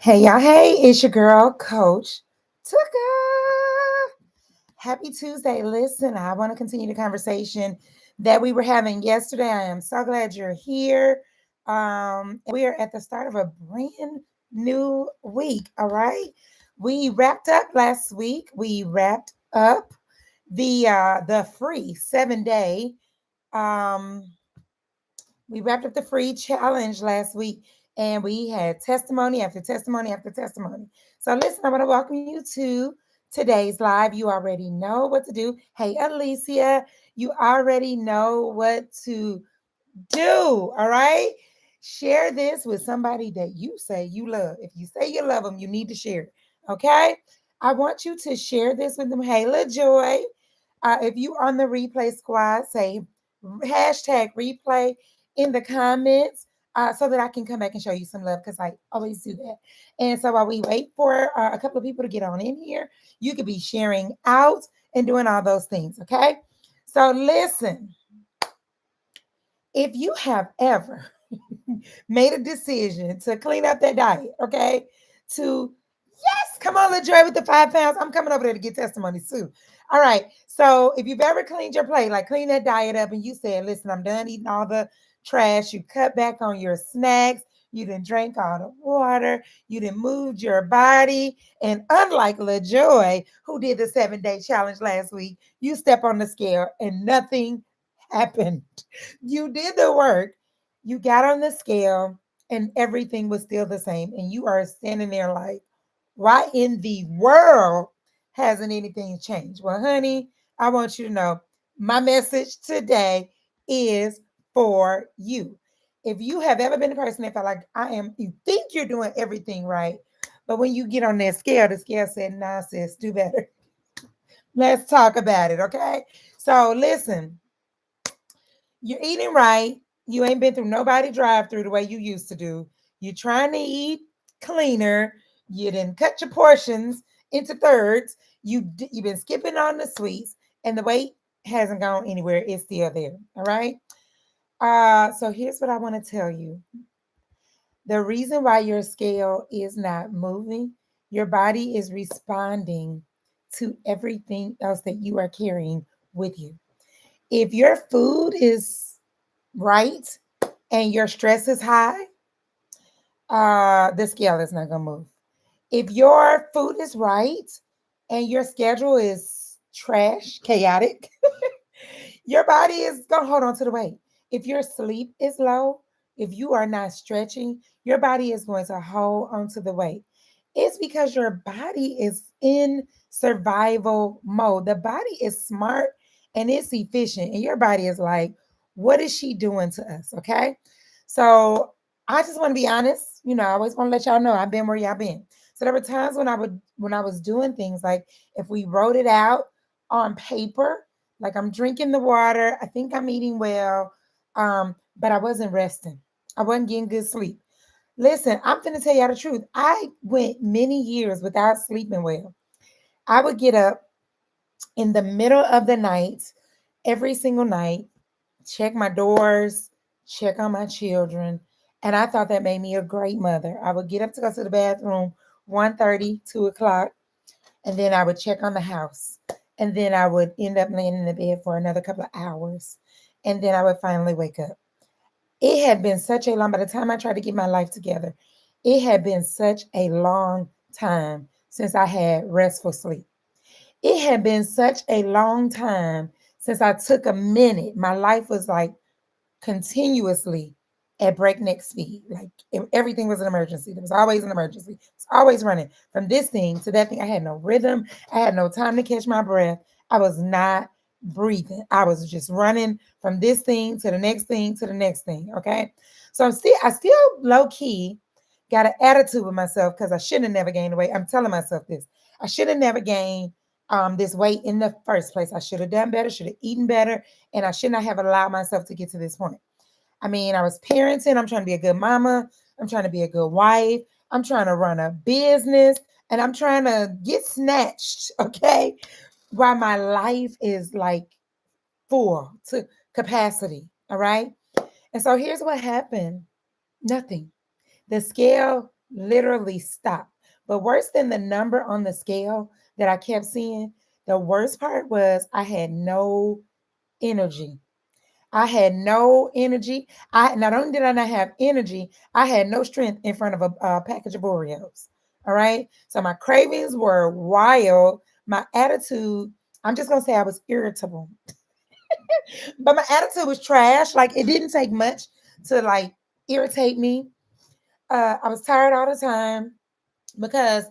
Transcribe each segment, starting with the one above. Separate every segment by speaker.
Speaker 1: Hey y'all, hey, it's your girl, Coach Tuka. Happy Tuesday. Listen, I want to continue the conversation that we were having yesterday. I am so glad you're here. We are at the start of a brand new week. All right. We wrapped up last week. We wrapped up the free 7 day um we wrapped up the free challenge last week and we had testimony after testimony after testimony. So, listen, I want to welcome you to today's live. You already know what to do. Hey, Alicia, you already know what to do. All right. Share this with somebody that you say you love. If you say you love them, you need to share it. Okay. I want you to share this with them. Hey, LaJoy, if you on the replay squad, say hashtag replay in the comments so that I can come back and show you some love because I always do that. And so while we wait for a couple of people to get on in here, you could be sharing out and doing all those things. Okay. So listen, if you have ever made a decision to clean up that diet, okay, to yes, come on, LaJoy with the 5 pounds. I'm coming over there to get testimonies too. All right. So if you've ever cleaned your plate, like clean that diet up, and you said, listen, I'm done eating all the trash, you cut back on your snacks, you didn't drink all the water, you didn't move your body. And unlike LaJoy, who did the 7 day challenge last week, you step on the scale and nothing happened. You did the work, you got on the scale, and everything was still the same. And you are standing there like, why in the world hasn't anything changed? Well, honey, I want you to know my message today is for you. If you have ever been a person that felt like you think you're doing everything right, but when you get on that scale, the scale said, nah, sis, do better. Let's talk about it, okay? So listen, you're eating right. You ain't been through nobody drive through the way you used to do. You're trying to eat cleaner. You didn't cut your portions into thirds. You've been skipping on the sweets, and the weight hasn't gone anywhere. It's still there. All right. So here's what I want to tell you. The reason why your scale is not moving, your body is responding to everything else that you are carrying with you. If your food is right and your stress is high, the scale is not gonna move. If your food is right and your schedule is trash, chaotic, your body is gonna hold on to the weight. If your sleep is low, if you are not stretching, your body is going to hold on to the weight. It's because your body is in survival mode. The body is smart and it's efficient, and your body is like, what is she doing to us? Okay. So I just want to be honest. I always want to let y'all know I've been where y'all been. So there were times when I was doing things like if we wrote it out on paper, like I'm drinking the water, I think I'm eating well, but I wasn't resting. I wasn't getting good sleep. Listen, I'm going to tell y'all the truth. I went many years without sleeping well. I would get up in the middle of the night, every single night, check my doors, check on my children, and I thought that made me a great mother. I would get up to go to the bathroom 1:30, 2 o'clock, and then I would check on the house. And then I would end up laying in the bed for another couple of hours. And then I would finally wake up. It had been such a long, by the time I tried to get my life together, it had been such a long time since I had restful sleep. It had been such a long time since I took a minute. My life was like continuously at breakneck speed. Like everything was an emergency. There was always an emergency. It's always running from this thing to that thing. I had no rhythm. I had no time to catch my breath. I was not breathing. I was just running from this thing to the next thing to the next thing. Okay. So I still low key got an attitude with myself because I shouldn't have never gained weight. I'm telling myself this. I should have never gained this weight in the first place. I should have done better, should have eaten better, and I should not have allowed myself to get to this point. I mean, I was parenting. I'm trying to be a good mama. I'm trying to be a good wife. I'm trying to run a business and I'm trying to get snatched, okay? While my life is like full to capacity, all right? And so here's what happened. Nothing. The scale literally stopped. But worse than the number on the scale that I kept seeing, the worst part was I had no energy. I had no energy. I not only did I not have energy, I had no strength in front of a package of Oreos. All right. So my cravings were wild. My attitude, I'm just gonna say I was irritable. But my attitude was trash. Like it didn't take much to like irritate me. I was tired all the time because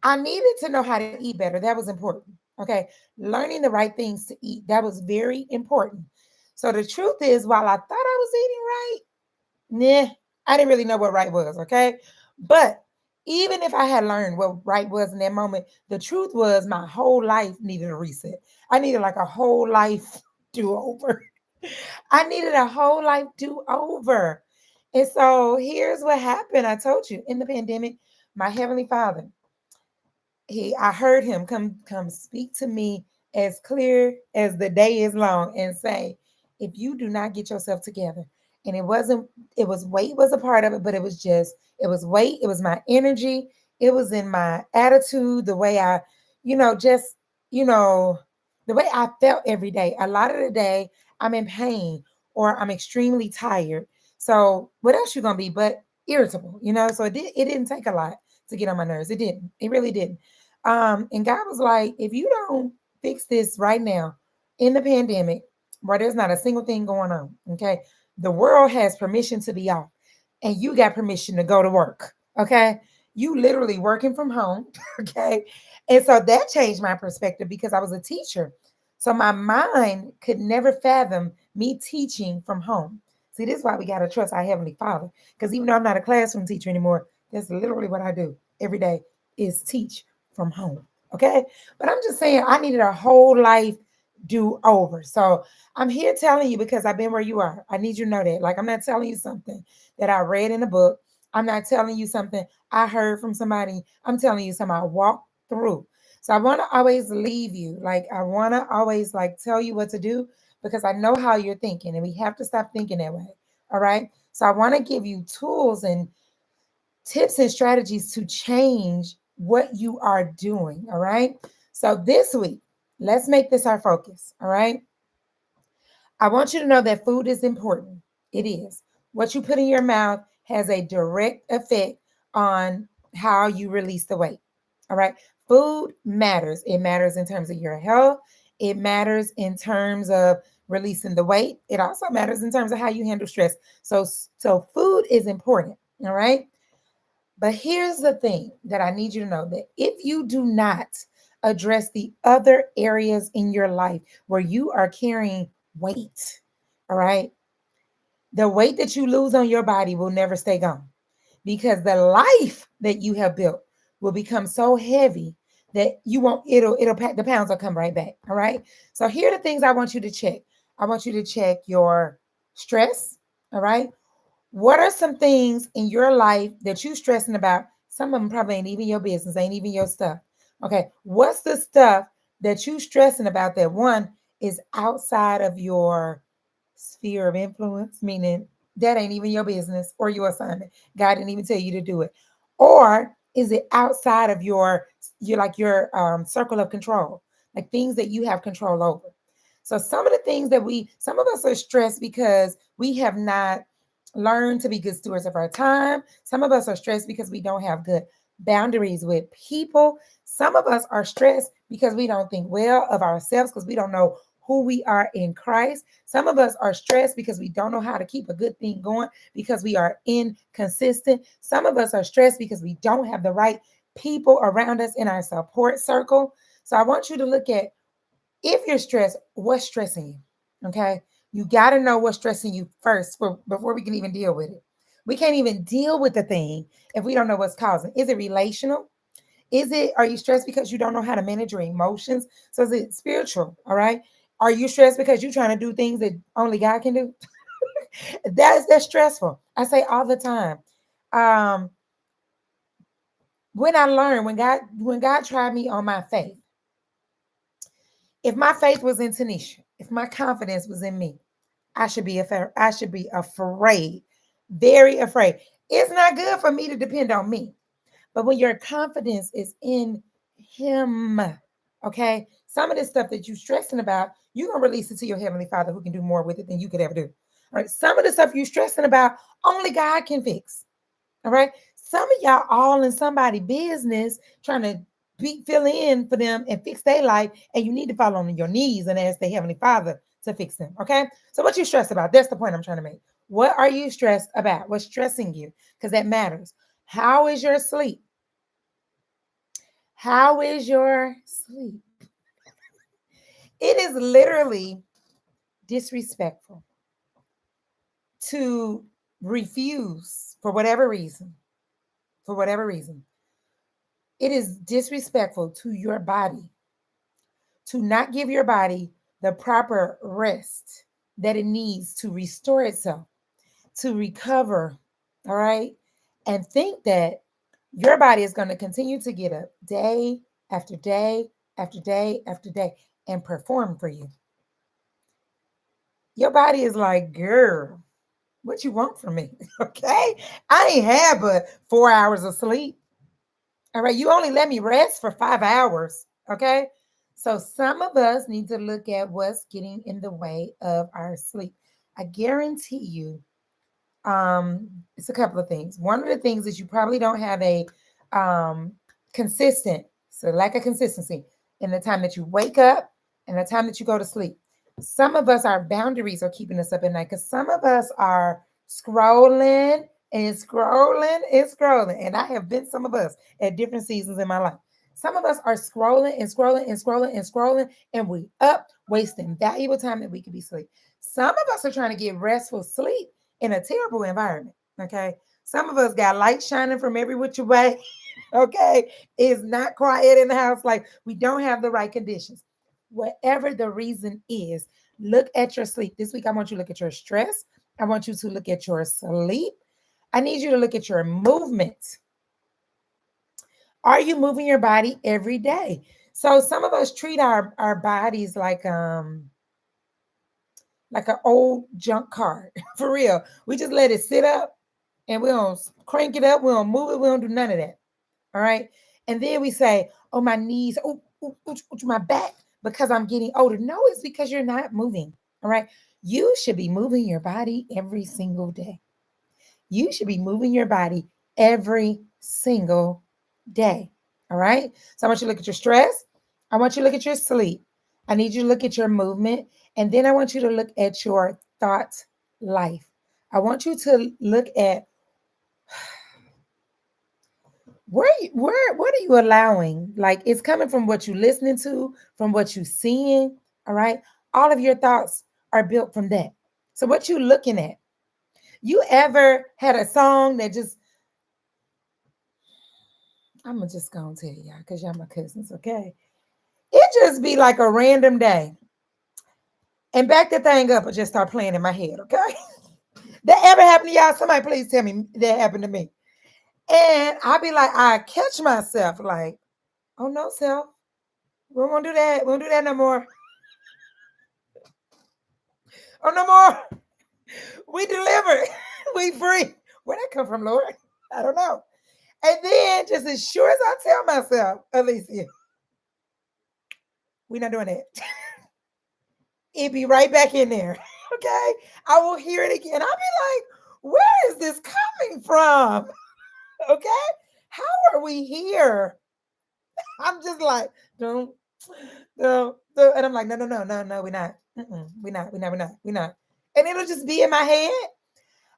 Speaker 1: I needed to know how to eat better. That was important. Okay. Learning the right things to eat. That was very important. So the truth is, while I thought I was eating right, nah, I didn't really know what right was. Okay. But even if I had learned what right was in that moment, the truth was my whole life needed a reset. I needed like a whole life do over. I needed a whole life do over. And so here's what happened. I told you in the pandemic, my heavenly father, I heard him come speak to me as clear as the day is long and say, if you do not get yourself together, and it was weight was a part of it, but it was weight, it was my energy, it was in my attitude, the way I, just, you know, the way I felt every day. A lot of the day I'm in pain or I'm extremely tired. So what else you gonna be but irritable? So it didn't take a lot to get on my nerves. It didn't. It really didn't. And God was like, if you don't fix this right now in the pandemic, where there's not a single thing going on, okay, the world has permission to be off, and you got permission to go to work, okay? You literally working from home, okay? And so that changed my perspective because I was a teacher. So my mind could never fathom me teaching from home. See, this is why we got to trust our Heavenly Father. Because even though I'm not a classroom teacher anymore, that's literally what I do every day is teach from home. Okay. But I'm just saying, I needed a whole life do over. So I'm here telling you because I've been where you are. I need you to know that. Like, I'm not telling you something that I read in a book. I'm not telling you something I heard from somebody. I'm telling you something I walked through. So I want to always leave you. Like, I want to always like tell you what to do because I know how you're thinking and we have to stop thinking that way. All right. So I want to give you tools and tips and strategies to change what you are doing. All right. So this week, let's make this our focus. All right. I want you to know that food is important. It is. What you put in your mouth has a direct effect on how you release the weight. All right. Food matters. It matters in terms of your health. It matters in terms of releasing the weight. It also matters in terms of how you handle stress. So food is important. All right. But here's the thing that I need you to know that if you do not address the other areas in your life where you are carrying weight, all right, the weight that you lose on your body will never stay gone because the life that you have built will become so heavy that you won't, the pounds will come right back. All right. So here are the things I want you to check. I want you to check your stress. All right. What are some things in your life that you stressing about? Some of them probably ain't even your business, ain't even your stuff. Okay, what's the stuff that you stressing about that one is outside of your sphere of influence, meaning that ain't even your business or your assignment. God didn't even tell you to do it. Or is it outside of your circle of control, like things that you have control over? So some of the things that some of us are stressed because we have not learned to be good stewards of our time. Some of us are stressed because we don't have good boundaries with people. Some of us are stressed because we don't think well of ourselves because we don't know who we are in Christ. Some of us are stressed because we don't know how to keep a good thing going because we are inconsistent. Some of us are stressed because we don't have the right people around us in our support circle. So I want you to look at, if you're stressed, what's stressing you? Okay. You got to know what's stressing you first before we can even deal with it. We can't even deal with the thing if we don't know what's causing. Is it relational? Are you stressed because you don't know how to manage your emotions? So is it spiritual? All right. Are you stressed because you're trying to do things that only God can do? That's stressful. I say all the time. Um, when I learned, when God tried me on my faith, if my faith was in Tanisha, if my confidence was in me, I should be afraid, very afraid. It's not good for me to depend on me. But when your confidence is in him, okay, some of this stuff that you're stressing about, you're going to release it to your Heavenly Father who can do more with it than you could ever do. All right. Some of the stuff you're stressing about, only God can fix. All right. Some of y'all all in somebody's business trying to fill in for them and fix their life, and you need to fall on your knees and ask the Heavenly Father to fix them. Okay. So what you stressed about? That's the point I'm trying to make. What are you stressed about? What's stressing you? Because that matters. How is your sleep? How is your sleep? It is literally disrespectful to refuse for whatever reason. It is disrespectful to your body to not give your body the proper rest that it needs to restore itself, to recover, all right? And think that your body is going to continue to get up day after day after day after day and perform for you. Your body is like, girl, what you want from me? Okay. I ain't had but 4 hours of sleep. All right. You only let me rest for 5 hours. Okay. So some of us need to look at what's getting in the way of our sleep. I guarantee you, it's a couple of things. One of the things is you probably don't have a um consistent, so lack of consistency in the time that you wake up and the time that you go to sleep. Some of us, our boundaries are keeping us up at night because some of us are scrolling and scrolling and scrolling. And I have been some of us at different seasons in my life. Some of us are scrolling and scrolling and scrolling and scrolling, and we up wasting valuable time that we could be asleep. Some of us are trying to get restful sleep in a terrible environment. Okay. Some of us got light shining from every which way. Okay. It's not quiet in the house. Like we don't have the right conditions. Whatever the reason is, look at your sleep. This week, I want you to look at your stress. I want you to look at your sleep. I need you to look at your movement. Are you moving your body every day? So some of us treat our bodies like an old junk car. For real. We just let it sit up and we don't crank it up. We don't move it. We don't do none of that. All right. And then we say, oh, my knees, oh, my back, because I'm getting older. No, it's because you're not moving. All right. You should be moving your body every single day. You should be moving your body every single day. All right. So I want you to look at your stress. I want you to look at your sleep. I need you to look at your movement. And then I want you to look at your thought life. I want you to look at what are you allowing? Like it's coming from what you're listening to, from what you're seeing. All right. All of your thoughts are built from that. So what you looking at? You ever had a song that just I'm just gonna tell y'all because y'all my cousins, okay? It just be like a random day. And back the thing up and just start playing in my head, okay? That ever happened to y'all? Somebody please tell me that happened to me. And I'll be like, I catch myself like, oh no, self. We won't do that. We won't do that no more. Oh, no more. We delivered. We free. Where'd that come from, Lord? I don't know. And then, just as sure as I tell myself, Alicia, we're not doing that. It be right back in there. Okay. I will hear it again. I'll be like, where is this coming from? Okay. How are we here? I'm just like, don't, don't. And I'm like, no, we're not. We're not. And it'll just be in my head.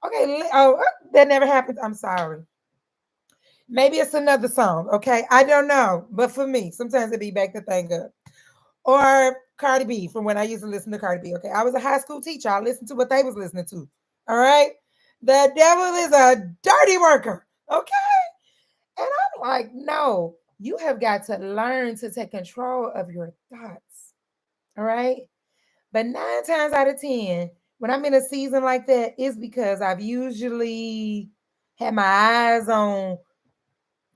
Speaker 1: Okay. Oh, that never happens. I'm sorry. Maybe it's another song. Okay. I don't know. But for me, sometimes it be back the thing up. Or Cardi B from when I used to listen to Cardi B. Okay. I was a high school teacher. I listened to what they was listening to. All right. The devil is a dirty worker. Okay. And I'm like, no, you have got to learn to take control of your thoughts. All right. But 9 times out of 10, when I'm in a season like that, it's because I've usually had my eyes on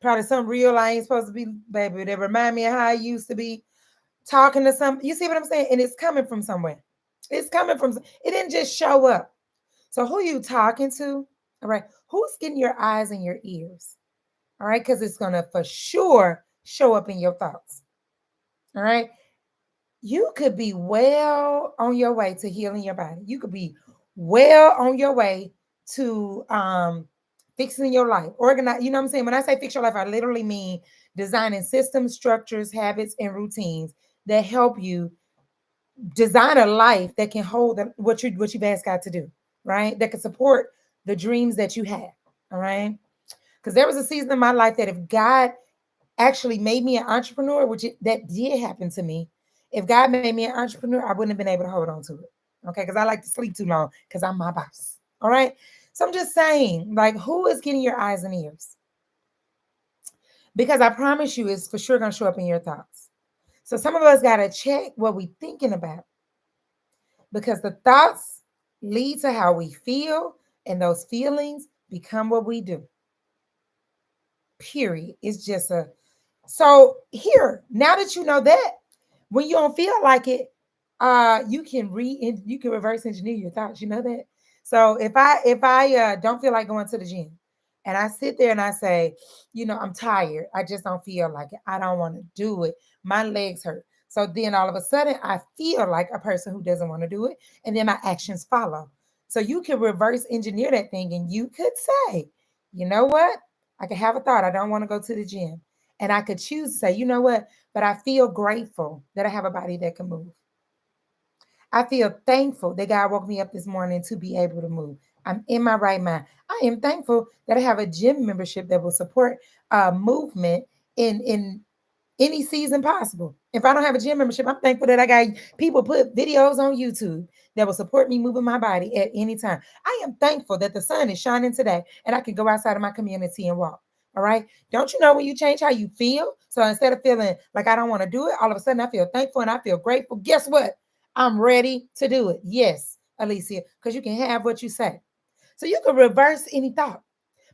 Speaker 1: probably some real I ain't supposed to be, baby. That remind me of how I used to be talking to some. You see what I'm saying? And it's coming from somewhere. It's coming from. It didn't just show up. So who you talking to? All right. Who's getting your eyes and your ears? All right, because it's going to for sure show up in your thoughts. All right. You could be well on your way to healing your body. You could be well on your way to fixing your life. Organize, you know what I'm saying? When I say fix your life, I literally mean designing systems, structures, habits, and routines that help you design a life that can hold what you've asked God to do, right? That can support the dreams that you have. All right. Because there was a season in my life that if God actually made me an entrepreneur, that did happen to me. If God made me an entrepreneur, I wouldn't have been able to hold on to it. Okay, because I like to sleep too long because I'm my boss. All right. So I'm just saying, like, who is getting your eyes and ears? Because I promise you, it's for sure gonna show up in your thoughts. So some of us gotta check what we thinking about because the thoughts lead to how we feel, and those feelings become what we do. Period. It's just a so here, now that you know that, when you don't feel like it, you can reverse engineer your thoughts. You know that. So if I don't feel like going to the gym, and I sit there and I say, I'm tired. I just don't feel like it. I don't want to do it. My legs hurt. So then all of a sudden I feel like a person who doesn't want to do it, and then my actions follow. So you can reverse engineer that thing, and you could say, you know what? I could have a thought. I don't want to go to the gym. And I could choose to say, you know what? But I feel grateful that I have a body that can move. I feel thankful that God woke me up this morning to be able to move. I'm in my right mind. I am thankful that I have a gym membership that will support movement in any season possible. If I don't have a gym membership, I'm thankful that I got people put videos on YouTube that will support me moving my body at any time. I am thankful that the sun is shining today and I can go outside of my community and walk. All right. Don't you know when you change how you feel? So instead of feeling like I don't want to do it, all of a sudden I feel thankful and I feel grateful. Guess what? I'm ready to do it. Yes, Alicia, because you can have what you say. So you can reverse any thought.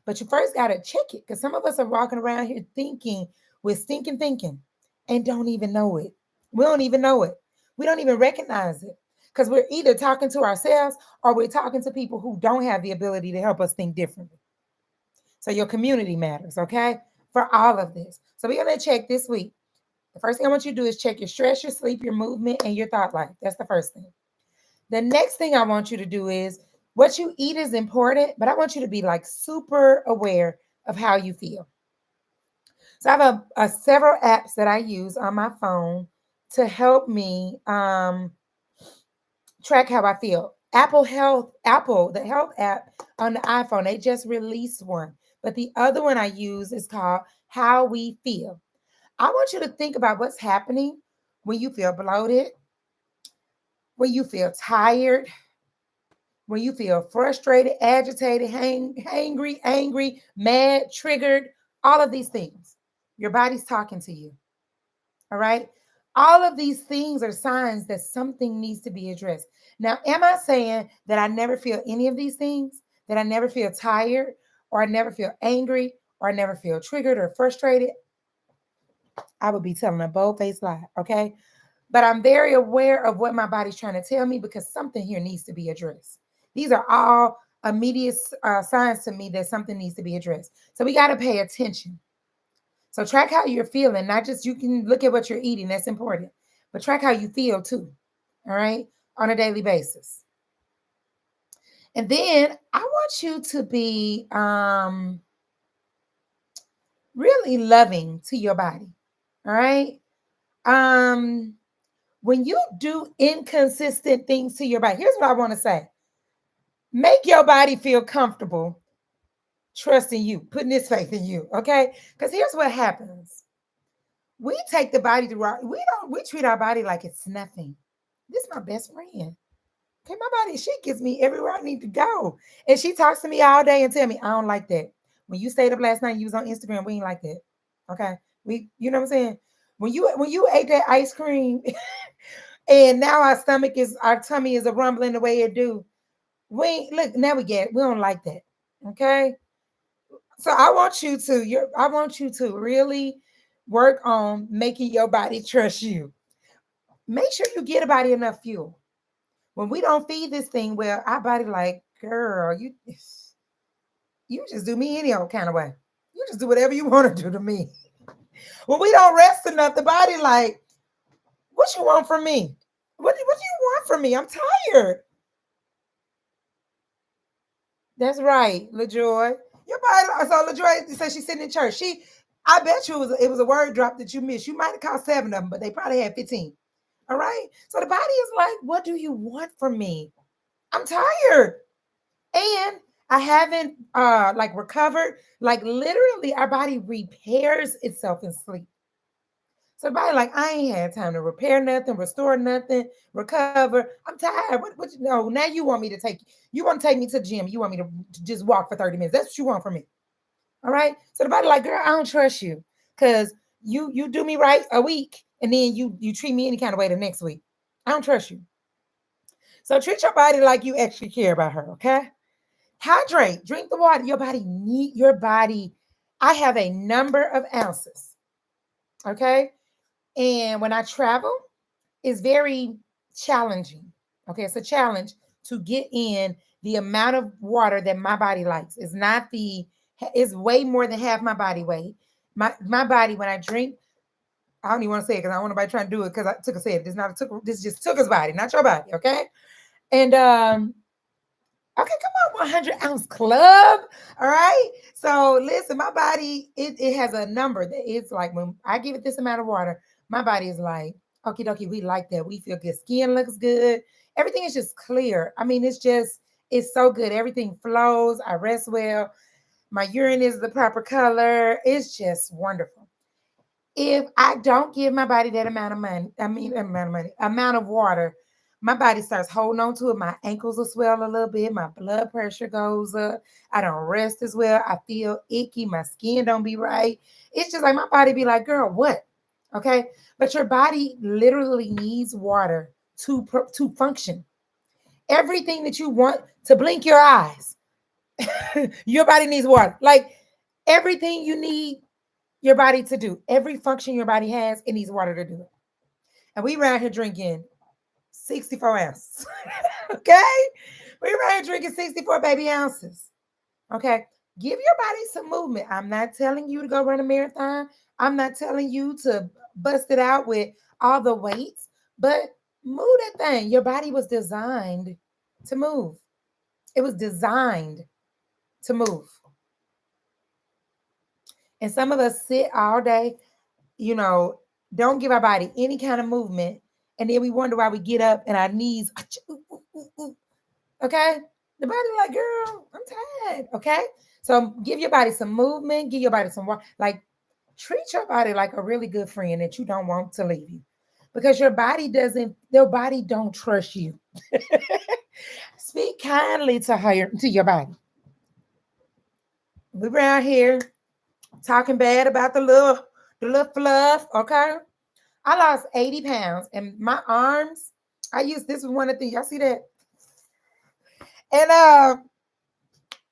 Speaker 1: But you first got to check it because some of us are walking around here thinking with stinking thinking and don't even know it. We don't even know it. We don't even recognize it because we're either talking to ourselves or we're talking to people who don't have the ability to help us think differently. So your community matters, okay? For all of this. So we're going to check this week. The first thing I want you to do is check your stress, your sleep, your movement, and your thought life. That's the first thing. The next thing I want you to do is what you eat is important, but I want you to be like super aware of how you feel. So I have several apps that I use on my phone to help me track how I feel. Apple, the health app on the iPhone, they just released one. But the other one I use is called How We Feel. I want you to think about what's happening when you feel bloated, when you feel tired, when you feel frustrated, agitated, hangry, angry, mad, triggered, all of these things. Your body's talking to you. All right. All of these things are signs that something needs to be addressed. Now, am I saying that I never feel any of these things? That I never feel tired, or I never feel angry, or I never feel triggered or frustrated? I would be telling a bold-faced lie. Okay. But I'm very aware of what my body's trying to tell me because something here needs to be addressed. These are all immediate signs to me that something needs to be addressed. So we got to pay attention. So track how you're feeling, not just you can look at what you're eating, that's important, but track how you feel too, all right, on a daily basis. And then I want you to be really loving to your body, all right? Um, when you do inconsistent things to your body, here's what I want to say. Make your body feel comfortable trusting you, putting this faith in you, okay? Because here's what happens. We take the body to our, we treat our body like it's nothing. This is my best friend. Okay, my body, she gets me everywhere I need to go. And she talks to me all day and tell me, I don't like that. When you stayed up last night, you was on Instagram, we ain't like that. Okay. You know what I'm saying? When you ate that ice cream and now our tummy is a rumbling the way it do. Look, now we don't like that. Okay. So I want you to really work on making your body trust you. Make sure you get a body enough fuel. When we don't feed this thing well, our body like, girl, you You just do me any old kind of way. You just do whatever you want to do to me. When we don't rest enough, the body like, what you want from me? What do you want from me? I'm tired. That's right, LaJoy. Your body. So LaJoy said she's sitting in church. I bet you it was a word drop that you missed. You might have caught 7 of them, but they probably had 15. All right. So the body is like, what do you want from me? I'm tired. And I haven't like recovered. Like literally, our body repairs itself in sleep. So the body like, I ain't had time to repair nothing, restore nothing, recover. I'm tired. What you know? Now you want me to take you want to take me to the gym. You want me to just walk for 30 minutes. That's what you want from me. All right. So the body like, girl, I don't trust you. Because you do me right a week and then you treat me any kind of way the next week. I don't trust you. So treat your body like you actually care about her, okay? Hydrate, drink the water. Your body. I have a number of ounces, okay? And when I travel, it's very challenging. Okay, it's a challenge to get in the amount of water that my body likes. It's not the it's way more than half my body weight. My body, when I drink, I don't even want to say it because I don't want nobody trying to do it because I took a say it. This just took his body, not your body, okay? And okay, come on, 100-ounce club. All right. So listen, my body, it has a number that it's like when I give it this amount of water, my body is like, okie dokie, we like that. We feel good. Skin looks good. Everything is just clear. I mean, it's so good. Everything flows. I rest well. My urine is the proper color. It's just wonderful. If I don't give my body that amount of money, amount of water, my body starts holding on to it. My ankles will swell a little bit. My blood pressure goes up. I don't rest as well. I feel icky. My skin don't be right. It's just like my body be like, girl, what? Okay. But your body literally needs water to function. Everything that you want to blink your eyes, your body needs water. Like everything you need your body to do. Every function your body has, it needs water to do it. And we around here drinking 64 ounces. Okay? We around here drinking 64 baby ounces. Okay? Give your body some movement. I'm not telling you to go run a marathon. I'm not telling you to bust it out with all the weights, but move that thing. Your body was designed to move. It was designed to move. And some of us sit all day, you know, don't give our body any kind of movement. And then we wonder why we get up and our knees, okay? The body like, girl, I'm tired, okay? So give your body some movement, give your body some water. Like, treat your body like a really good friend that you don't want to leave you. Because your body don't trust you. Speak kindly to your body. We around here talking bad about the little fluff, okay? I lost 80 pounds and my arms, this was one of the things, y'all see that? And I'm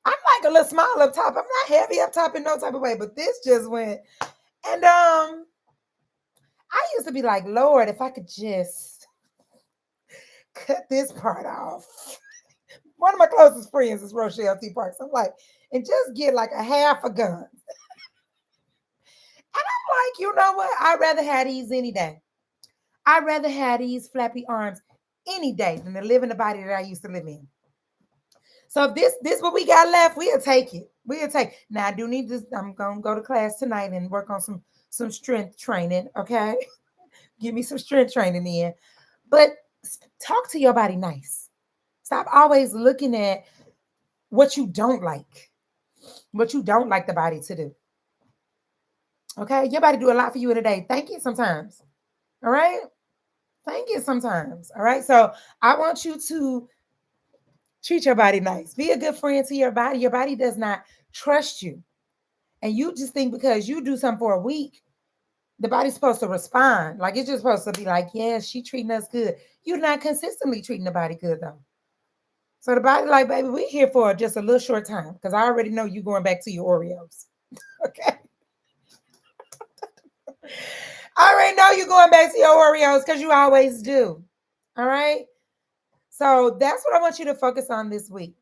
Speaker 1: like a little small up top. I'm not heavy up top in no type of way, but this just went. And I used to be like, Lord, if I could just cut this part off. One of my closest friends is Rochelle T. Parks. I'm like, and just get like a half a gun. And I'm like, you know what? I'd rather have these any day. I'd rather have these flappy arms any day than to live in the body that I used to live in. So if this what we got left, we'll take it. We'll take. Now I do need this. I'm gonna go to class tonight and work on some strength training. Okay, give me some strength training in. But talk to your body nice. Stop always looking at what you don't like, what you don't like the body to do. Okay, your body do a lot for you in a day. Thank you sometimes. All right, thank you sometimes. All right, so I want you to treat your body nice. Be a good friend to your body. Your body does not trust you. And you just think because you do something for a week, the body's supposed to respond. Like it's just supposed to be like, yeah, she treating us good. You're not consistently treating the body good though. So the body like, baby, we're here for just a little short time because I already know you going back to your Oreos. Okay. I already know you're going back to your Oreos because you always do. All right. So that's what I want you to focus on this week.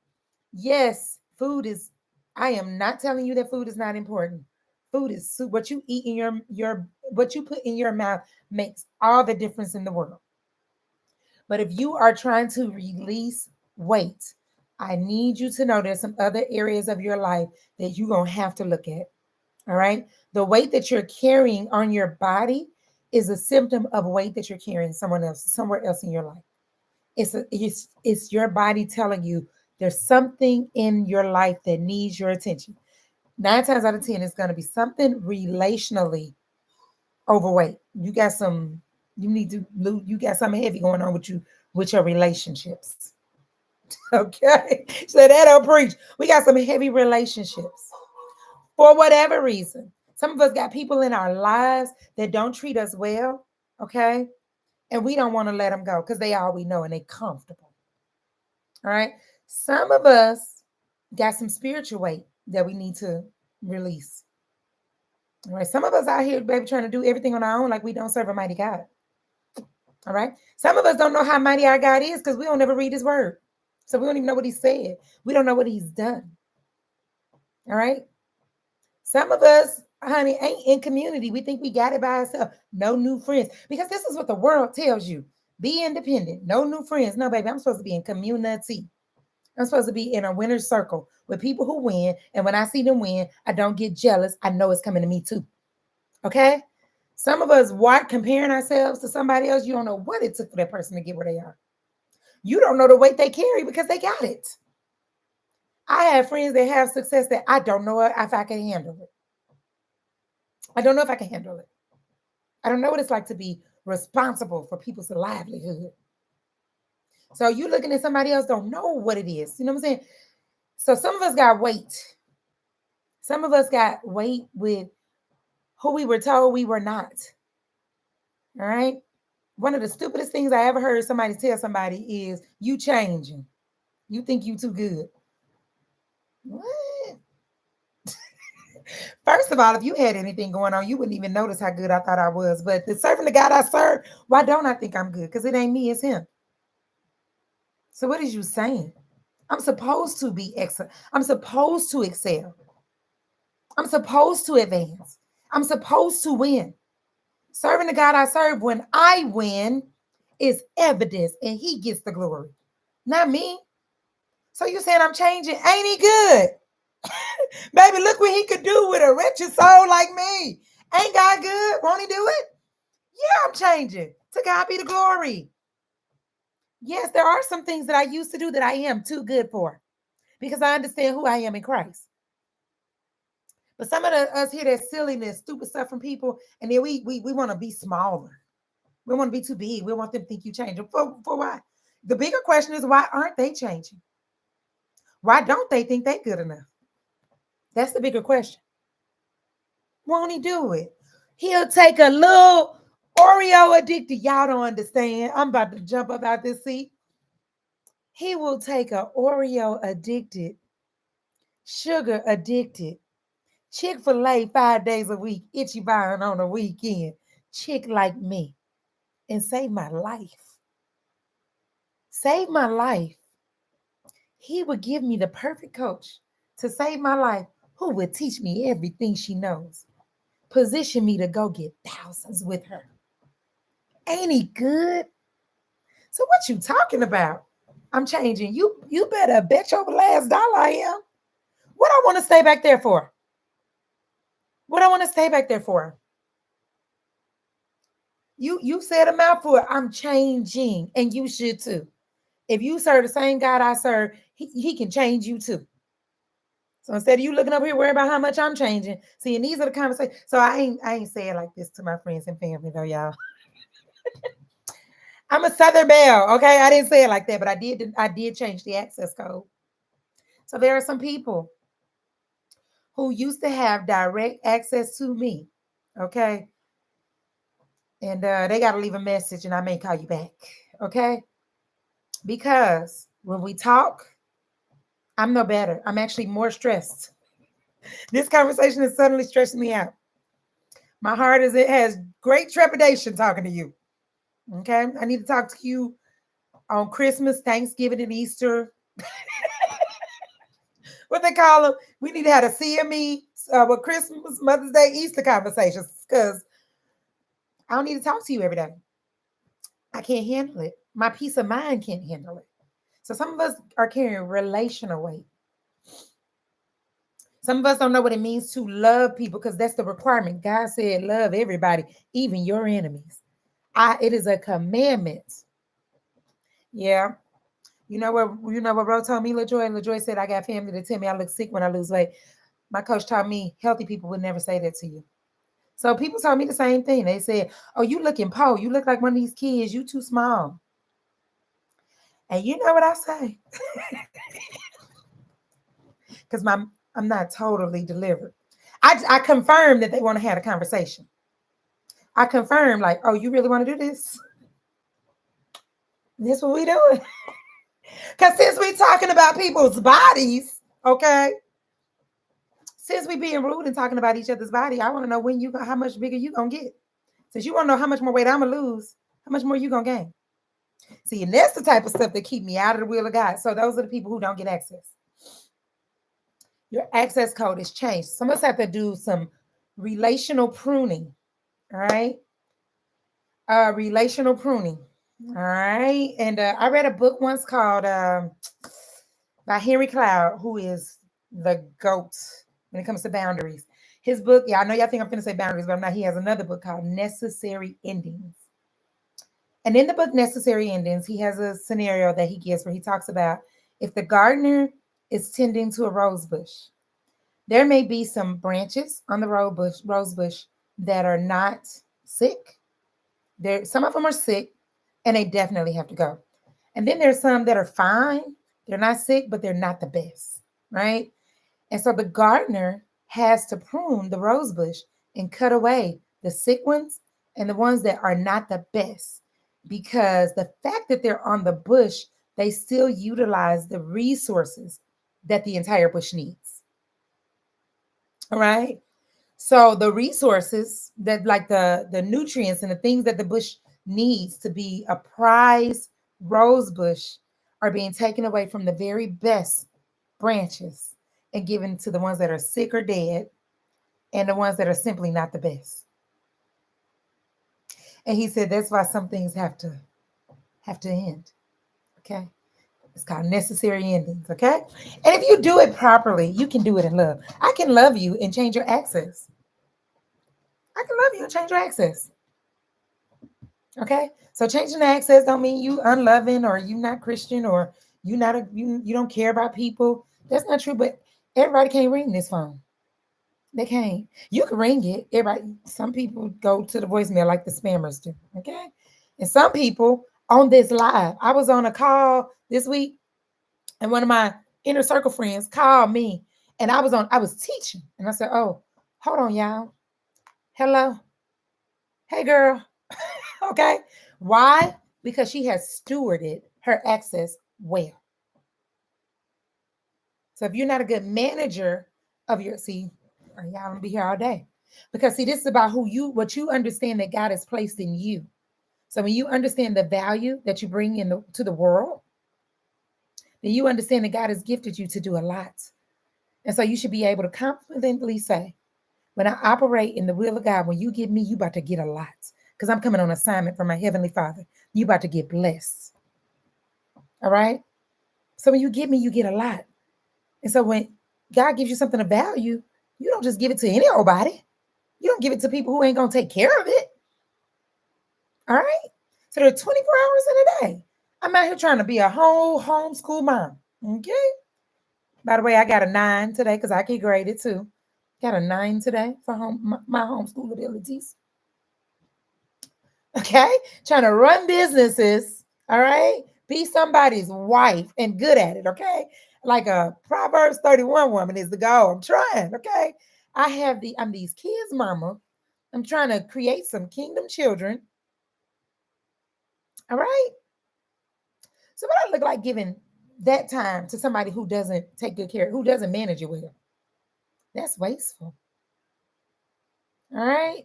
Speaker 1: Yes, food is I am not telling you that food is not important. Food is what you eat in your what you put in your mouth makes all the difference in the world. But if you are trying to release weight, I need you to know there's some other areas of your life that you're going to have to look at. All right. The weight that you're carrying on your body is a symptom of weight that you're carrying somewhere else in your life. It's your body telling you there's something in your life that needs your attention. 9 times out of 10, it's going to be something relationally overweight. You need to lose, you got something heavy going on with your relationships. Okay. So that don't preach. We got some heavy relationships for whatever reason. Some of us got people in our lives that don't treat us well. Okay. And we don't want to let them go because they all we know and they comfortable. All right. Some of us got some spiritual weight that we need to release. All right. Some of us out here, baby, trying to do everything on our own like we don't serve a mighty God. All right. Some of us don't know how mighty our God is because we don't ever read his word. So we don't even know what he said. We don't know what he's done. All right. Some of us, honey, ain't in community. We think we got it by ourselves. No new friends. Because this is what the world tells you. Be independent. No new friends. No, baby, I'm supposed to be in community. I'm supposed to be in a winner's circle with people who win. And when I see them win, I don't get jealous. I know it's coming to me too. Okay? Some of us comparing ourselves to somebody else. You don't know what it took for that person to get where they are. You don't know the weight they carry because they got it. I have friends that have success that I don't know if I can handle it. I don't know if I can handle it. I don't know what it's like to be responsible for people's livelihood. So you looking at somebody else don't know what it is. You know what I'm saying? So some of us got weight. Some of us got weight with who we were told we were not. All right. One of the stupidest things I ever heard somebody tell somebody is you changing. You think you too good. What? First of all, if you had anything going on, you wouldn't even notice how good I thought I was. But the serving the God I serve, why don't I think I'm good? Because it ain't me, it's him. So what is you saying? I'm supposed to be excellent. I'm supposed to excel. I'm supposed to advance. I'm supposed to win. Serving the God I serve, when I win, is evidence and he gets the glory, not me. So you saying I'm changing? Ain't he good? Baby, look what he could do with a wretched soul like me. Ain't God good? Won't he do it? Yeah, I'm changing. To God be the glory. Yes, there are some things that I used to do that I am too good for because I understand who I am in Christ. But some of us hear that silliness, stupid stuff from people, and then we want to be smaller. We want to be too big. We want them to think you change. For why? The bigger question is why aren't they changing? Why don't they think they good enough? That's the bigger question. Won't he do it? He'll take a little Oreo addicted. Y'all don't understand. I'm about to jump up out this seat. He will take a Oreo addicted, sugar addicted, Chick-fil-A 5 days a week, itchy buying on a weekend, chick like me, and save my life. Save my life. He would give me the perfect coach to save my life who would teach me everything she knows. Position me to go get thousands with her. Ain't he good? So what you talking about? I'm changing. You better bet your last dollar I am. What I want to stay back there for? What I want to stay back there for? You said a mouthful. I'm changing, and you should too. If you serve the same God I serve, he can change you too. So instead of you looking up here worrying about how much I'm changing, see, and these are the conversations. So I ain't saying like this to my friends and family though, y'all. I'm a Southern Belle, okay? I didn't say it like that, but I did change the access code. So there are some people who used to have direct access to me, okay? And they got to leave a message and I may call you back, okay? Because when we talk, I'm no better. I'm actually more stressed. This conversation is suddenly stressing me out. My heart it has great trepidation talking to you. Okay. I need to talk to you on Christmas, Thanksgiving, and Easter. what they call them. We need to have a CME with Christmas, Mother's Day, Easter conversations because I don't need to talk to you every day. I can't handle it. My peace of mind can't handle it. So some of us are carrying relational weight. Some of us don't know what it means to love people because that's the requirement. God said, love everybody, even your enemies. It is a commandment. Yeah. You know what Ro told me, LaJoy? LaJoy said, I got family to tell me I look sick when I lose weight. My coach taught me healthy people would never say that to you. So people told me the same thing. They said, oh, you looking po. You look like one of these kids. You too small. And you know what I say? Because I'm not totally delivered. I confirm that they want to have a conversation. I confirm, like, oh, you really want to do this? This what we doing? Because since we talking about people's bodies, okay, since we being rude and talking about each other's body, I want to know how much bigger you gonna get. Since you want to know how much more weight I'm gonna lose, how much more you gonna gain? See, and that's the type of stuff that keep me out of the will of God. So those are the people who don't get access. Your access code is changed. Some of us have to do some relational pruning. All right. Relational pruning. All right. And I read a book once called by Henry Cloud, who is the GOAT when it comes to boundaries. His book, yeah, I know y'all think I'm going to say boundaries, but I'm not. He has another book called Necessary Endings. And in the book Necessary Endings, he has a scenario that he gives where he talks about if the gardener is tending to a rose bush, there may be some branches on the rose bush that are not sick. Some of them are sick and they definitely have to go. And then there's some that are fine. They're not sick, but they're not the best, right? And so the gardener has to prune the rose bush and cut away the sick ones and the ones that are not the best, because the fact that they're on the bush, they still utilize the resources that the entire bush needs. All right. So the resources that, like the nutrients and the things that the bush needs to be a prize rose bush, are being taken away from the very best branches and given to the ones that are sick or dead and the ones that are simply not the best. And he said that's why some things have to end. Okay. It's called necessary endings. Okay. And if you do it properly, you can do it in love. I can love you and change your access. I can love you and change your access. Okay. So changing the access don't mean you unloving or you not Christian or you don't care about people. That's not true. But everybody can't ring this phone. They can't. You can ring it. Everybody. Some people go to the voicemail like the spammers do. Okay. And some people on this live. I was on a call this week, and one of my inner circle friends called me, and I was teaching, and I said, "Oh, hold on, y'all. Hello, hey, girl." Okay. Why? Because she has stewarded her access well. So if you're not a good manager of your, y'all gonna be here all day. Because see, this is about what you understand that God has placed in you. So when you understand the value that you bring to the world, then you understand that God has gifted you to do a lot. And so you should be able to confidently say, when I operate in the will of God, when you give me, you about to get a lot. Because I'm coming on assignment from my Heavenly Father. You about to get blessed. All right? So when you give me, you get a lot. And so when God gives you something of value, you don't just give it to any old body. You don't give it to people who ain't going to take care of it. All right? So there are 24 hours in a day. I'm out here trying to be a whole homeschool mom. Okay? By the way, I got a 9 today because I get graded too. Got a 9 today for my homeschool abilities. Okay? Trying to run businesses. All right? Be somebody's wife and good at it. Okay? Like a Proverbs 31 woman is the goal. I'm trying. Okay? I'm these kids' mama. I'm trying to create some kingdom children. All right? So what I look like giving that time to somebody who doesn't take good care, who doesn't manage it well? That's wasteful. All right?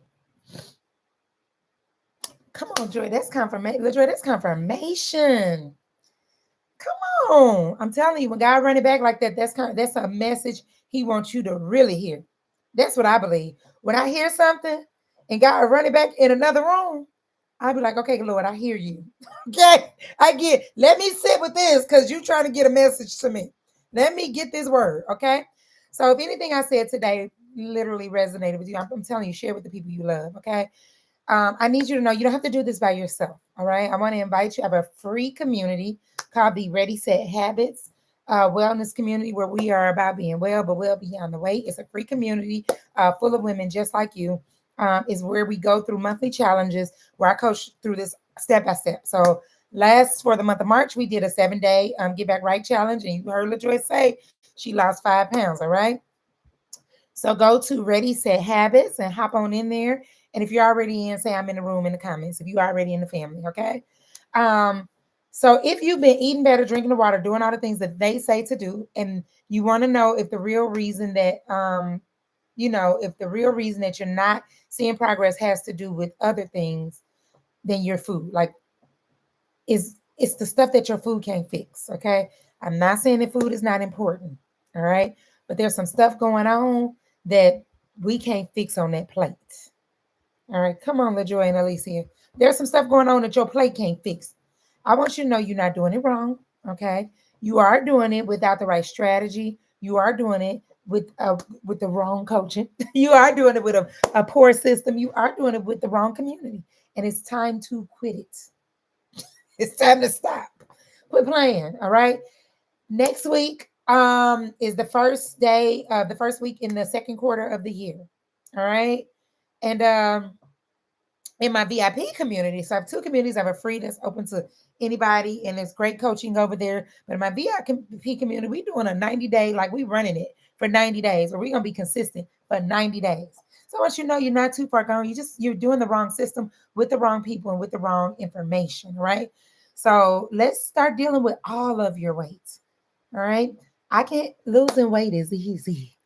Speaker 1: Come on, Joy. That's confirmation. Joy, that's confirmation. Come on. I'm telling you, when God run it back like that, that's a message he wants you to really hear. That's what I believe. When I hear something and God run it back in another room, I'll be like, okay, Lord, I hear you. Okay, I get. Let me sit with this because you're trying to get a message to me. Let me get this word. Okay. So if anything I said today literally resonated with you, I'm telling you, share with the people you love. Okay. I need you to know you don't have to do this by yourself. All right. I want to invite you. I have a free community called the Ready Set Habits wellness community where we are about being well, but well beyond the weight. It's a free community full of women just like you. Is where we go through monthly challenges where I coach through this step by step. So last for the month of March, we did a 7-day get back right challenge, and you heard LaJoy say she lost 5 pounds. All right. So go to Ready Set Habits and hop on in there. And if you're already in, say I'm in the room in the comments. If you're already in the family, okay. Um, so if you've been eating better, drinking the water, doing all the things that they say to do, and you want to know if the real reason that if the real reason that you're not seeing progress has to do with other things than your food, like it's the stuff that your food can't fix. Okay. I'm not saying that food is not important. All right. But there's some stuff going on that we can't fix on that plate. All right. Come on, LaJoy and Alicia. There's some stuff going on that your plate can't fix. I want you to know you're not doing it wrong. Okay. You are doing it without the right strategy. You are doing it with the wrong coaching. You are doing it with a poor system. You are doing it with the wrong community. And it's time to quit it. It's time to stop. Quit playing. All right. Next week is the first day of the first week in the second quarter of the year. All right. And in my VIP community, so I have two communities. I have a free that's open to anybody, and there's great coaching over there. But in my VIP community, we doing a 90-day, like we running it for 90 days, or we're gonna be consistent for 90 days. So I want you to know you're not too far gone. You're doing the wrong system with the wrong people and with the wrong information, right? So let's start dealing with all of your weights. All right. I can't losing weight is easy.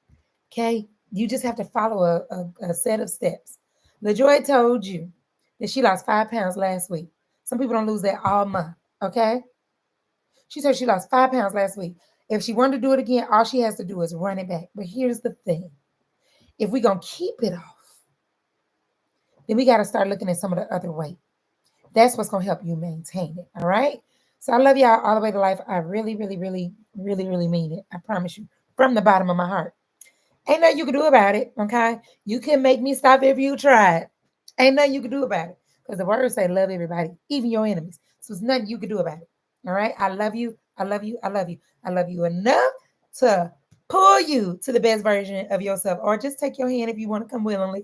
Speaker 1: Okay. You just have to follow a set of steps. LaJoy told you that she lost 5 pounds last week. Some people don't lose that all month. Okay. She said she lost 5 pounds last week. If she wanted to do it again, all she has to do is run it back. But here's the thing. If we're going to keep it off, then we got to start looking at some of the other weight. That's what's going to help you maintain it. All right. So I love y'all all the way to life. I really, really, really, really, really mean it. I promise you from the bottom of my heart. Ain't nothing you can do about it. Okay. You can make me stop if you tried. Ain't nothing you can do about it. Because the words say love everybody, even your enemies. So there's nothing you can do about it. All right. I love you. I love you. I love you. I love you enough to pull you to the best version of yourself. Or just take your hand if you want to come willingly.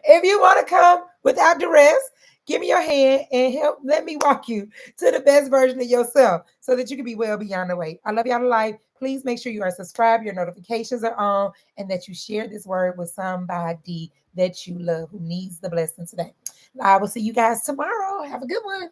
Speaker 1: If you want to come without duress, give me your hand and help. Let me walk you to the best version of yourself so that you can be well beyond the weight. I love y'all to life. Please make sure you are subscribed, your notifications are on, and that you share this word with somebody that you love who needs the blessing today. I will see you guys tomorrow. Have a good one.